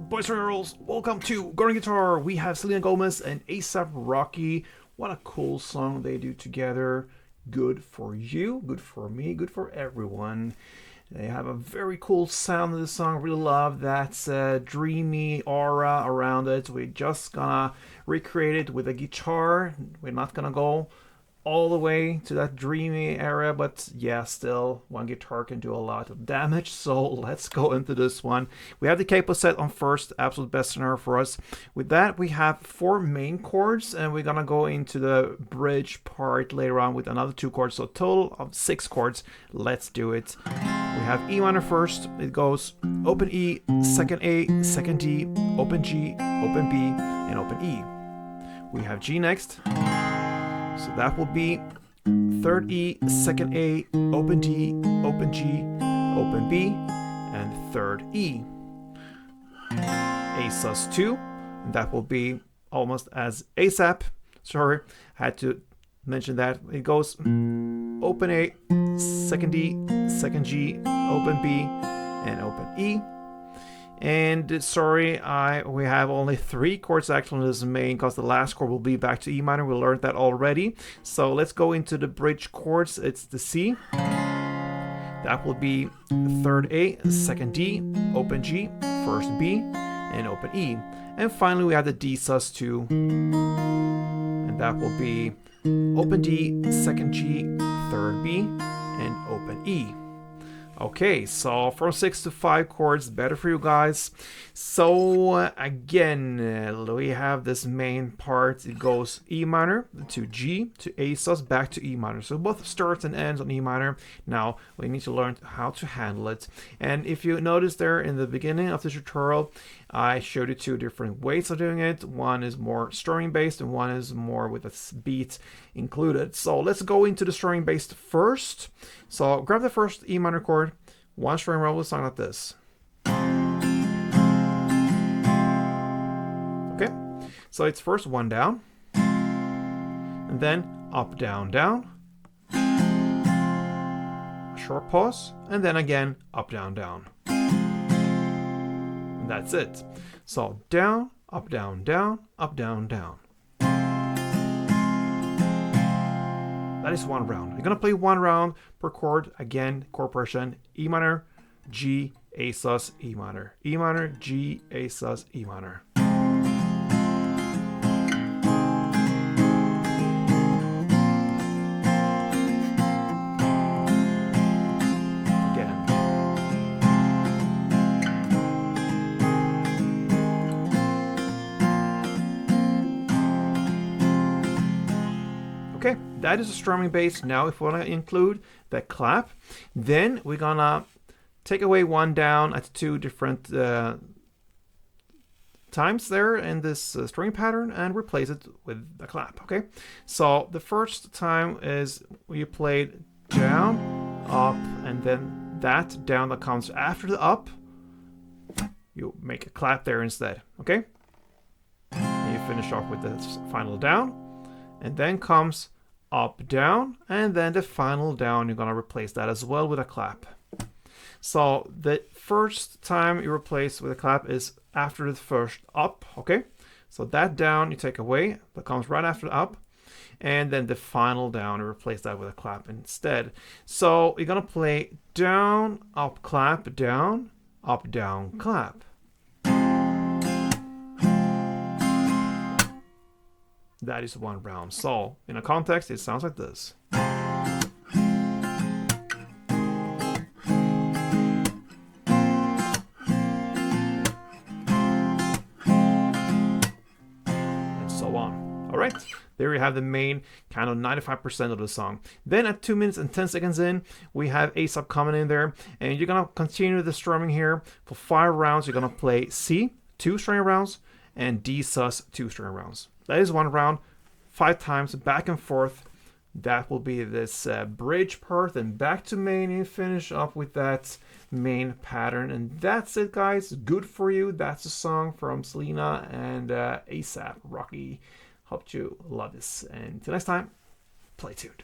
Boys and girls, welcome to Golden Guitar. We have Selena Gomez and A$AP Rocky. What a cool song they do together. Good for you, good for me, good for everyone. They have a very cool sound in the song. Really love that dreamy aura around it. We're just gonna recreate it with a guitar. We're not gonna go all the way to that dreamy era, but yeah, still one guitar can do a lot of damage. So let's go into this one. We have the capo set on first, absolute best scenario for us. With that, we have 4 main chords, and we're gonna go into the bridge part later on with another 2 chords, so a total of 6 chords. Let's do it. We have E minor first. It goes open E, second A, second D, open G, open B, and open E. We have G next. So that will be third E, second A, open D, open G, open B, and third E. A sus2, and that will be almost as A$AP. Sorry, I had to mention that. It goes open A, second D, second G, open B, and open E. And sorry, we have only 3 chords actually in this main, because the last chord will be back to E minor. We learned that already. So let's go into the bridge chords. It's the C. That will be third A, second D, open G, first B, and open E. And finally we have the D sus2. And that will be open D, second G, third B, and open E. Okay, so from 6 to 5 chords, better for you guys. So again, we have this main part. It goes E minor to G to A sus back to E minor. So both starts and ends on E minor. Now we need to learn how to handle it. And if you notice there in the beginning of the tutorial, I showed you 2 different ways of doing it. One is more strumming based and one is more with a beat included. So let's go into the strumming based first. So grab the first E minor chord, 1 string roll with a song like this. Okay, so it's first 1 down, and then up, down, down, a short pause, and then again up, down, down. And that's it. So down, up, down, down, up, down, down. That is 1 round. You're gonna play 1 round per chord. Again, chord progression: E minor, G, A sus, E minor, E minor, G, A sus, E minor. Okay, that is a strumming bass. Now if we want to include the clap, then we're gonna take away 1 down at 2 different times there in this string pattern and replace it with the clap. Okay, so the first time is we played down, up, and then that down that comes after the up, you make a clap there instead. Okay, and you finish off with the final down. And then comes up, down, and then the final down. You're gonna replace that as well with a clap. So the first time you replace with a clap is after the first up. Okay, so that down you take away, that comes right after the up, and then the final down, you replace that with a clap instead. So you're gonna play down, up, clap, down, clap. That is 1 round. So in a context, it sounds like this. And so on. All right, there you have the main kind of 95% of the song. Then at 2 minutes and 10 seconds in, we have A$AP coming in there, and you're gonna continue the strumming here for 5 rounds. You're gonna play C, 2 string rounds, and D sus, 2 string rounds. That is 1 round, 5 times, back and forth. That will be this bridge part, and back to main, and finish up with that main pattern. And that's it, guys. Good for you. That's a song from Selena and A$AP Rocky. Hope you love this. And until next time, play tuned.